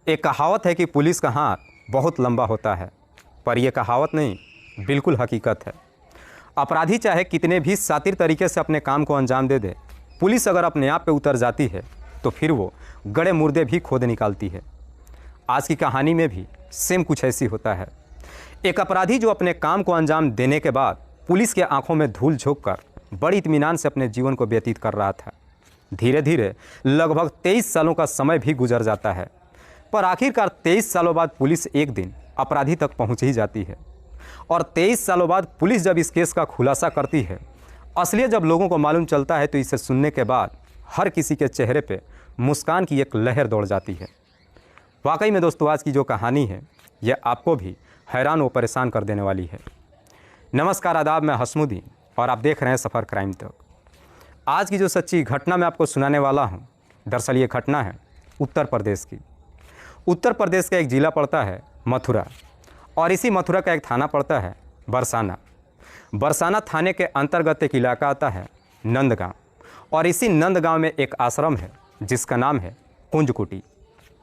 एक कहावत है कि पुलिस का हाथ बहुत लंबा होता है, पर यह कहावत नहीं, बिल्कुल हकीकत है। अपराधी चाहे कितने भी शातिर तरीके से अपने काम को अंजाम दे दे, पुलिस अगर अपने आप पे उतर जाती है तो फिर वो गड़े मुर्दे भी खोद निकालती है। आज की कहानी में भी सेम कुछ ऐसी होता है। एक अपराधी जो अपने काम को अंजाम देने के बाद पुलिस के आंखों में धूल झोंककर बड़ी इत्मीनान से अपने जीवन को व्यतीत कर रहा था। धीरे धीरे लगभग 23 सालों का समय भी गुजर जाता है, पर आखिरकार 23 सालों बाद पुलिस एक दिन अपराधी तक पहुंच ही जाती है। और 23 सालों बाद पुलिस जब इस केस का खुलासा करती है, असलियत जब लोगों को मालूम चलता है, तो इसे सुनने के बाद हर किसी के चेहरे पे मुस्कान की एक लहर दौड़ जाती है। वाकई में दोस्तों, आज की जो कहानी है यह आपको भी हैरान व परेशान कर देने वाली है। नमस्कार, आदाब, मैं हसमुद्दीन और आप देख रहे हैं सफ़र क्राइम तक। आज की जो सच्ची घटना मैं आपको सुनाने वाला हूं, दरअसल ये घटना है उत्तर प्रदेश की। उत्तर प्रदेश का एक ज़िला पड़ता है मथुरा, और इसी मथुरा का एक थाना पड़ता है बरसाना। बरसाना थाने के अंतर्गत एक इलाका आता है नंदगांव, और इसी नंदगांव में एक आश्रम है जिसका नाम है कुंजकुटी।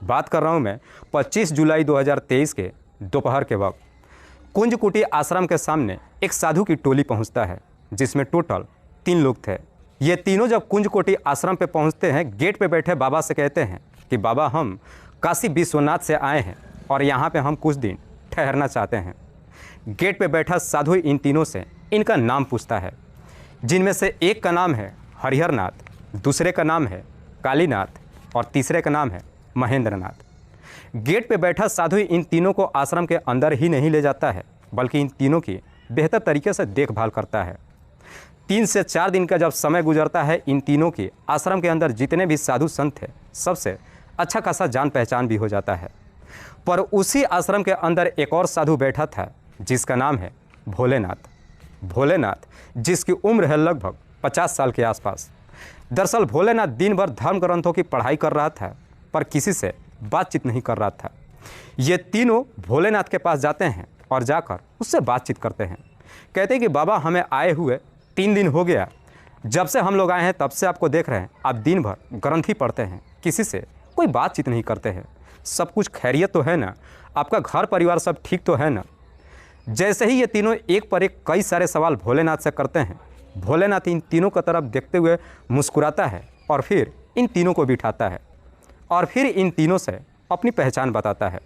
बात कर रहा हूँ मैं 25 जुलाई 2023 के दोपहर के वक्त। कुंजकुटी आश्रम के सामने एक साधु की टोली पहुँचता है, जिसमें टोटल 3 लोग थे। ये तीनों जब कुंजकुटी आश्रम पे पहुँचते हैं, गेट पे बैठे बाबा से कहते हैं कि बाबा, हम काशी विश्वनाथ से आए हैं और यहाँ पे हम कुछ दिन ठहरना चाहते हैं। गेट पे बैठा साधु इन तीनों से इनका नाम पूछता है, जिनमें से एक का नाम है हरिहर नाथ, दूसरे का नाम है कालीनाथ और तीसरे का नाम है महेंद्र नाथ। गेट पे बैठा साधु इन तीनों को आश्रम के अंदर ही नहीं ले जाता है, बल्कि इन तीनों की बेहतर तरीके से देखभाल करता है। 3 से 4 दिन का जब समय गुजरता है, इन तीनों की आश्रम के अंदर जितने भी साधु संत थे, सबसे अच्छा खासा जान पहचान भी हो जाता है। पर उसी आश्रम के अंदर एक और साधु बैठा था, जिसका नाम है भोलेनाथ। भोलेनाथ जिसकी उम्र है लगभग 50 साल के आसपास। दरअसल भोलेनाथ दिन भर धर्म ग्रंथों की पढ़ाई कर रहा था, पर किसी से बातचीत नहीं कर रहा था। ये तीनों भोलेनाथ के पास जाते हैं और जाकर उससे बातचीत करते हैं। कहते हैं कि बाबा, हमें आए हुए 3 दिन हो गया, जब से हम लोग आए हैं तब से आपको देख रहे हैं, आप दिन भर ग्रंथ ही पढ़ते हैं, किसी से कोई बातचीत नहीं करते हैं। सब कुछ खैरियत तो है ना? आपका घर परिवार सब ठीक तो है ना? जैसे ही ये तीनों एक पर एक कई सारे सवाल भोलेनाथ से करते हैं, भोलेनाथ इन तीनों की तरफ देखते हुए मुस्कुराता है और फिर इन तीनों को बिठाता है और फिर इन तीनों से अपनी पहचान बताता है।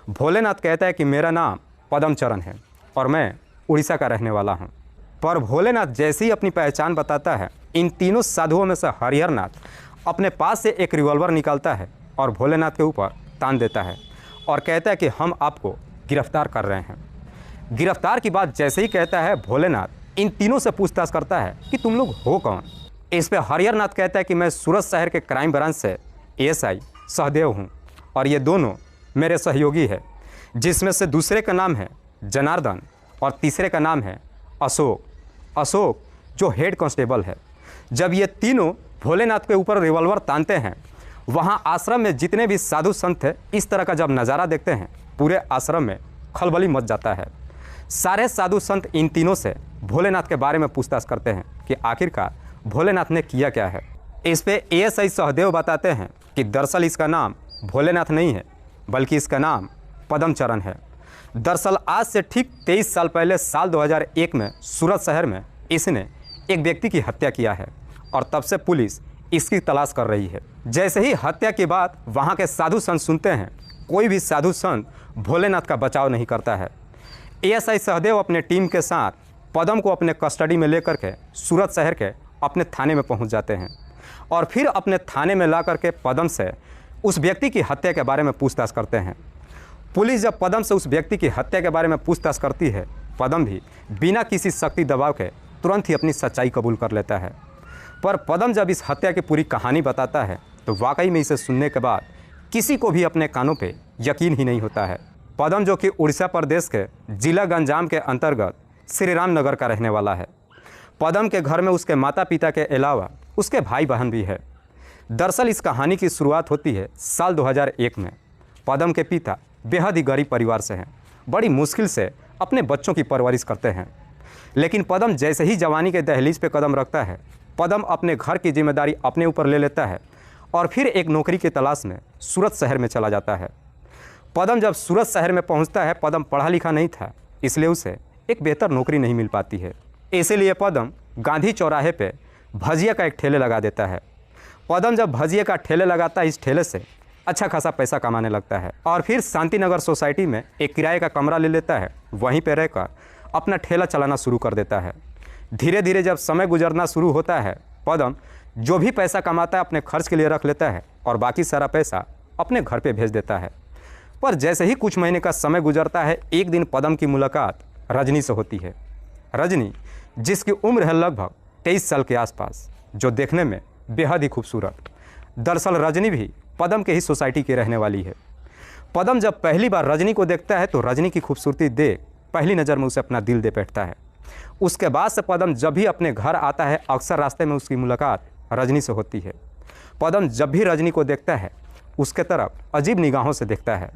भोलेनाथ कहता है कि मेरा नाम पद्मचरण है और मैं उड़ीसा का रहने वाला हूँ। पर भोलेनाथ जैसे ही अपनी पहचान बताता है, इन तीनों साधुओं में से हरिहर नाथ अपने पास से एक रिवॉल्वर निकालता है और भोलेनाथ के ऊपर तान देता है और कहता है कि हम आपको गिरफ्तार कर रहे हैं। गिरफ्तार की बात जैसे ही कहता है, भोलेनाथ इन तीनों से पूछताछ करता है कि तुम लोग हो कौन। इस पे हरिहर नाथ कहता है कि मैं सूरत शहर के क्राइम ब्रांच से एएसआई सहदेव हूँ और ये दोनों मेरे सहयोगी है, जिसमें से दूसरे का नाम है जनार्दन और तीसरे का नाम है अशोक जो हेड कांस्टेबल है। जब ये तीनों भोलेनाथ के ऊपर रिवॉल्वर तानते हैं, वहाँ आश्रम में जितने भी साधु संत थे, इस तरह का जब नज़ारा देखते हैं, पूरे आश्रम में खलबली मच जाता है। सारे साधु संत इन तीनों से भोलेनाथ के बारे में पूछताछ करते हैं कि आखिरकार भोलेनाथ ने किया क्या है। इस पे एएसआई सहदेव बताते हैं कि दरअसल इसका नाम भोलेनाथ नहीं है, बल्कि इसका नाम पद्मचरण है। दरअसल आज से ठीक 23 साल पहले साल 2001 में सूरत शहर में इसने एक व्यक्ति की हत्या किया है और तब से पुलिस इसकी तलाश कर रही है। जैसे ही हत्या के बाद वहाँ के साधु संत सुनते हैं, कोई भी साधु संत भोलेनाथ का बचाव नहीं करता है। एएसआई सहदेव अपने टीम के साथ पद्म को अपने कस्टडी में लेकर के सूरत शहर के अपने थाने में पहुँच जाते हैं और फिर अपने थाने में ला करके पद्म से उस व्यक्ति की हत्या के बारे में पूछताछ करते हैं। पुलिस जब पद्म से उस व्यक्ति की हत्या के बारे में पूछताछ करती है, पद्म भी बिना किसी शक्ति दबाव के तुरंत ही अपनी सच्चाई कबूल कर लेता है। पर पद्म जब इस हत्या की पूरी कहानी बताता है, तो वाकई में इसे सुनने के बाद किसी को भी अपने कानों पे यकीन ही नहीं होता है। पद्म जो कि उड़ीसा प्रदेश के जिला गंजाम के अंतर्गत श्री राम नगर का रहने वाला है। पद्म के घर में उसके माता पिता के अलावा उसके भाई बहन भी है। दरअसल इस कहानी की शुरुआत होती है साल 2001 में। पद्म के पिता बेहद ही गरीब परिवार से हैं, बड़ी मुश्किल से अपने बच्चों की परवरिश करते हैं। लेकिन पद्म जैसे ही जवानी के दहलीज पे कदम रखता है, पद्म अपने घर की जिम्मेदारी अपने ऊपर ले लेता है और फिर एक नौकरी की तलाश में सूरत शहर में चला जाता है। पदम जब सूरत शहर में पहुंचता है, पदम पढ़ा लिखा नहीं था, इसलिए उसे एक बेहतर नौकरी नहीं मिल पाती है। इसीलिए पदम गांधी चौराहे पे भजिया का एक ठेले लगा देता है। पदम जब भजिया का ठेले लगाता है, इस ठेले से अच्छा खासा पैसा कमाने लगता है और फिर शांति नगर सोसाइटी में एक किराए का कमरा ले लेता है। वहीं पर रहकर अपना ठेला चलाना शुरू कर देता है। धीरे धीरे जब समय गुजरना शुरू होता है, पदम जो भी पैसा कमाता है अपने खर्च के लिए रख लेता है और बाकी सारा पैसा अपने घर पे भेज देता है। पर जैसे ही कुछ महीने का समय गुजरता है, एक दिन पदम की मुलाकात रजनी से होती है। रजनी, जिसकी उम्र है लगभग 23 साल के आसपास, जो देखने में बेहद ही खूबसूरत। दरअसल रजनी भी पदम के ही सोसाइटी की रहने वाली है। पदम जब पहली बार रजनी को देखता है तो रजनी की खूबसूरती देख पहली नज़र में उसे अपना दिल दे बैठता है। उसके बाद से पदम जब भी अपने घर आता है, अक्सर रास्ते में उसकी मुलाकात रजनी से होती है। पदम जब भी रजनी को देखता है, उसके तरफ अजीब निगाहों से देखता है।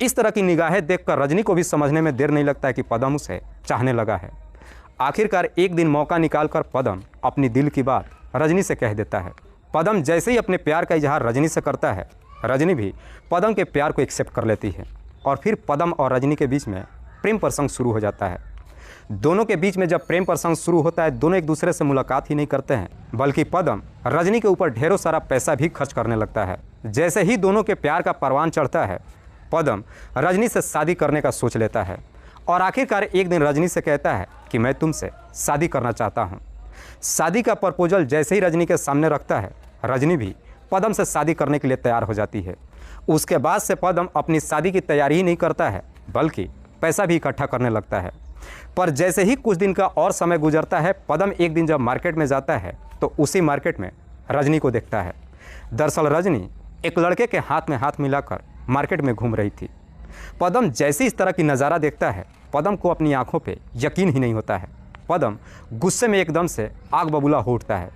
इस तरह की निगाहें देखकर रजनी को भी समझने में देर नहीं लगता है कि पदम उसे चाहने लगा है। आखिरकार एक दिन मौका निकालकर पदम अपनी दिल की बात रजनी से कह देता है। पदम जैसे ही अपने प्यार का इजहार रजनी से करता है, रजनी भी पदम के प्यार को एक्सेप्ट कर लेती है और फिर पदम और रजनी के बीच में प्रेम प्रसंग शुरू हो जाता है। दोनों के बीच में जब प्रेम प्रसंग शुरू होता है, दोनों एक दूसरे से मुलाकात ही नहीं करते हैं, बल्कि पदम रजनी के ऊपर ढेरों सारा पैसा भी खर्च करने लगता है। जैसे ही दोनों के प्यार का परवान चढ़ता है, पदम रजनी से शादी करने का सोच लेता है और आखिरकार एक दिन रजनी से कहता है कि मैं तुमसे शादी करना चाहता हूँ। शादी का प्रपोजल जैसे ही रजनी के सामने रखता है, रजनी भी पदम से शादी करने के लिए तैयार हो जाती है। उसके बाद से पदम अपनी शादी की तैयारी ही नहीं करता है, बल्कि पैसा भी इकट्ठा करने लगता है। पर जैसे ही कुछ दिन का और समय गुजरता है, पदम एक दिन जब मार्केट में जाता है तो उसी मार्केट में रजनी को देखता है। दरअसल रजनी एक लड़के के हाथ में हाथ मिलाकर मार्केट में घूम रही थी। पदम जैसे इस तरह की नज़ारा देखता है, पदम को अपनी आंखों पे यकीन ही नहीं होता है। पदम गुस्से में एकदम से आग बबूला हो उठता है।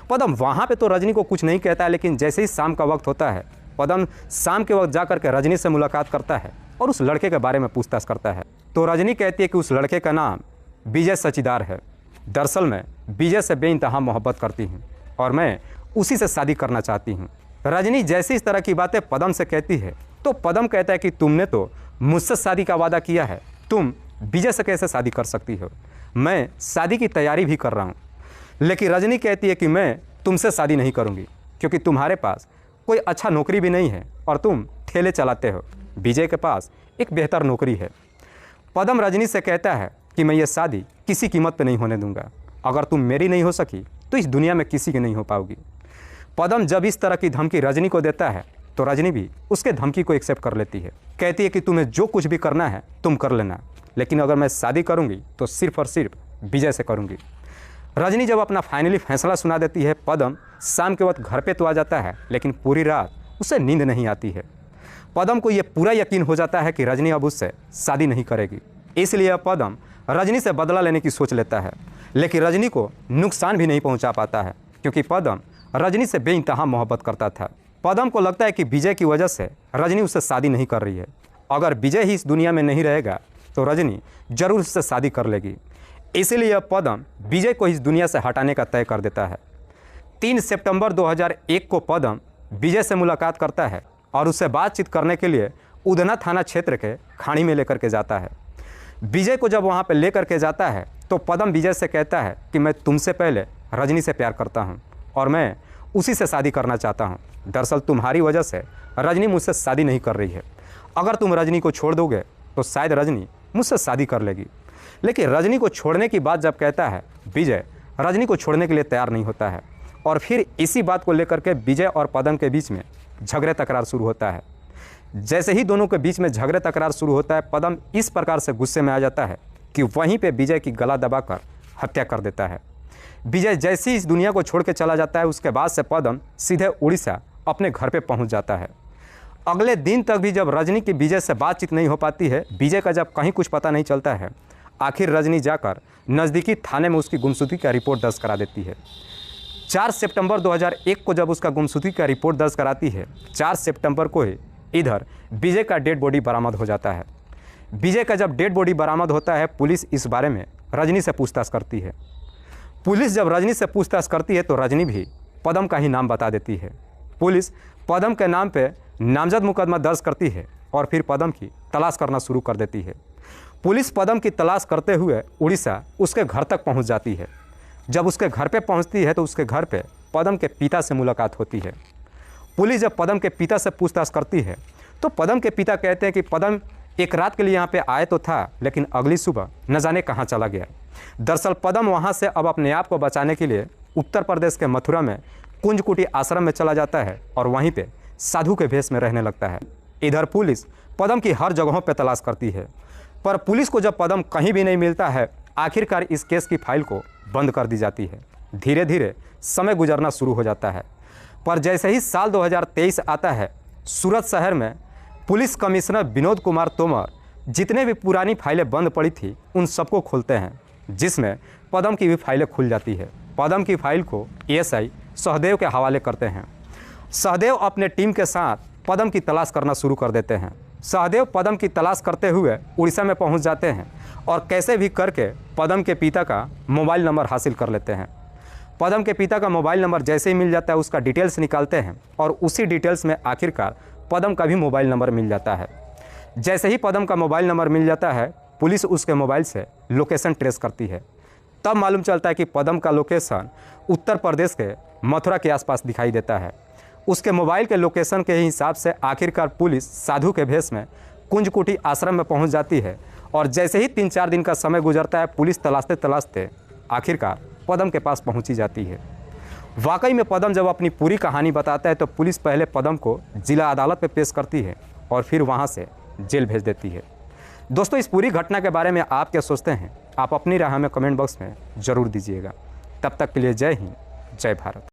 पदम वहाँ पे तो रजनी को कुछ नहीं कहता है, लेकिन जैसे ही शाम का वक्त होता है, पदम शाम के वक्त जाकर के रजनी से मुलाकात करता है और उस लड़के के बारे में पूछताछ करता है। तो रजनी कहती है कि उस लड़के का नाम विजय सचीदार है। दरअसल मैं विजय से बेइंतहा मोहब्बत करती हूँ और मैं उसी से शादी करना चाहती हूँ। रजनी जैसे इस तरह की बातें पदम से कहती है तो पदम कहता है कि तुमने तो मुझसे शादी का वादा किया है, तुम विजय से कैसे शादी कर सकती हो? मैं शादी की तैयारी भी कर रहा हूँ। लेकिन रजनी कहती है कि मैं तुमसे शादी नहीं करूँगी क्योंकि तुम्हारे पास कोई अच्छा नौकरी भी नहीं है और तुम ठेले चलाते हो। विजय के पास एक बेहतर नौकरी है। पदम रजनी से कहता है कि मैं ये शादी किसी कीमत पे नहीं होने दूंगा। अगर तुम मेरी नहीं हो सकी तो इस दुनिया में किसी की नहीं हो पाओगी। पदम जब इस तरह की धमकी रजनी को देता है तो रजनी भी उसके धमकी को एक्सेप्ट कर लेती है। कहती है कि तुम्हें जो कुछ भी करना है तुम कर लेना, लेकिन अगर मैं शादी करूंगी तो सिर्फ और सिर्फ विजय से करूंगी। रजनी जब अपना फाइनली फैसला सुना देती है, पदम शाम के वक्त घर पे तो आ जाता है, लेकिन पूरी रात उसे नींद नहीं आती है। पदम को यह पूरा यकीन हो जाता है कि रजनी अब उससे शादी नहीं करेगी। इसलिए अब पदम रजनी से बदला लेने की सोच लेता है, लेकिन रजनी को नुकसान भी नहीं पहुंचा पाता है क्योंकि पदम रजनी से बेइंतहा मोहब्बत करता था। पदम को लगता है कि विजय की वजह से रजनी उससे शादी नहीं कर रही है। अगर विजय ही इस दुनिया में नहीं रहेगा तो रजनी जरूर उससे शादी कर लेगी। इसीलिए अब पदम विजय को इस दुनिया से हटाने का तय कर देता है। 3 सितंबर 2001 को पदम विजय से मुलाकात करता है और उससे बातचीत करने के लिए उधना थाना क्षेत्र के खाड़ी में लेकर के जाता है। विजय को जब वहाँ पर लेकर के जाता है तो पदम विजय से कहता है कि मैं तुमसे पहले रजनी से प्यार करता हूँ और मैं उसी से शादी करना चाहता हूँ। दरअसल तुम्हारी वजह से रजनी मुझसे शादी नहीं कर रही है। अगर तुम रजनी को छोड़ दोगे तो शायद रजनी मुझसे शादी कर लेगी। लेकिन रजनी को छोड़ने की बात जब कहता है, विजय रजनी को छोड़ने के लिए तैयार नहीं होता है और फिर इसी बात को लेकर के विजय और पदम के बीच में झगड़े तकरार शुरू होता है। जैसे ही दोनों के बीच में झगड़े तकरार शुरू होता है, पदम इस प्रकार से गुस्से में आ जाता है कि वहीं पे विजय की गला दबाकर हत्या कर देता है। विजय जैसे ही इस दुनिया को छोड़ के चला जाता है, उसके बाद से पदम सीधे उड़ीसा अपने घर पे पहुंच जाता है। अगले दिन तक भी जब रजनी की विजय से बातचीत नहीं हो पाती है, विजय का जब कहीं कुछ पता नहीं चलता है, आखिर रजनी जाकर नज़दीकी थाने में उसकी गुमशुदगी का रिपोर्ट दर्ज करा देती है। 4 सितंबर 2001 को जब उसका गुमशुदगी का रिपोर्ट दर्ज कराती है, 4 सितंबर को ही इधर विजय का डेड बॉडी बरामद हो जाता है। विजय का जब डेड बॉडी बरामद होता है, पुलिस इस बारे में रजनी से पूछताछ करती है। पुलिस जब रजनी से पूछताछ करती है तो रजनी भी पदम का ही नाम बता देती है। पुलिस पदम के नाम पे नामजद मुकदमा दर्ज करती है और फिर पदम की तलाश करना शुरू कर देती है। पुलिस पदम की तलाश करते हुए उड़ीसा उसके घर तक पहुंच जाती है। जब उसके घर पे पहुंचती है तो उसके घर पे पदम के पिता से मुलाकात होती है। पुलिस जब पदम के पिता से पूछताछ करती है तो पदम के पिता कहते हैं कि पदम एक रात के लिए यहाँ पे आए तो था, लेकिन अगली सुबह न जाने कहाँ चला गया। दरअसल पदम वहाँ से अब अपने आप को बचाने के लिए उत्तर प्रदेश के मथुरा में कुंजकुटी आश्रम में चला जाता है और वहीं पे साधु के भेष में रहने लगता है। इधर पुलिस पदम की हर जगहों पर तलाश करती है, पर पुलिस को जब पदम कहीं भी नहीं मिलता है, आखिरकार इस केस की फाइल को बंद कर दी जाती है। धीरे धीरे समय गुजरना शुरू हो जाता है, पर जैसे ही साल 2023 आता है, सूरत शहर में पुलिस कमिश्नर विनोद कुमार तोमर जितने भी पुरानी फाइलें बंद पड़ी थी उन सबको खोलते हैं, जिसमें पदम की भी फाइलें खुल जाती है। पदम की फाइल को एएसआई सहदेव के हवाले करते हैं। सहदेव अपने टीम के साथ पदम की तलाश करना शुरू कर देते हैं। सहदेव पदम की तलाश करते हुए उड़ीसा में पहुंच जाते हैं और कैसे भी करके पदम के पिता का मोबाइल नंबर हासिल कर लेते हैं। पदम के पिता का मोबाइल नंबर जैसे ही मिल जाता है, उसका डिटेल्स निकालते हैं और उसी डिटेल्स में आखिरकार पदम का भी मोबाइल नंबर मिल जाता है। जैसे ही पदम का मोबाइल नंबर मिल जाता है, पुलिस उसके मोबाइल से लोकेशन ट्रेस करती है। तब मालूम चलता है कि पदम का लोकेशन उत्तर प्रदेश के मथुरा के आसपास दिखाई देता है। उसके मोबाइल के लोकेशन के हिसाब से आखिरकार पुलिस साधु के भेष में कुंजकुटी आश्रम में पहुंच जाती है और जैसे ही 3-4 दिन का समय गुजरता है, पुलिस तलाशते तलाशते आखिरकार पदम के पास पहुंची जाती है। वाकई में पदम जब अपनी पूरी कहानी बताता है तो पुलिस पहले पदम को जिला अदालत में पेश करती है और फिर वहां से जेल भेज देती है। दोस्तों, इस पूरी घटना के बारे में आप क्या सोचते हैं? आप अपनी राय हमें कमेंट बॉक्स में ज़रूर दीजिएगा। तब तक के लिए जय हिंद, जय भारत।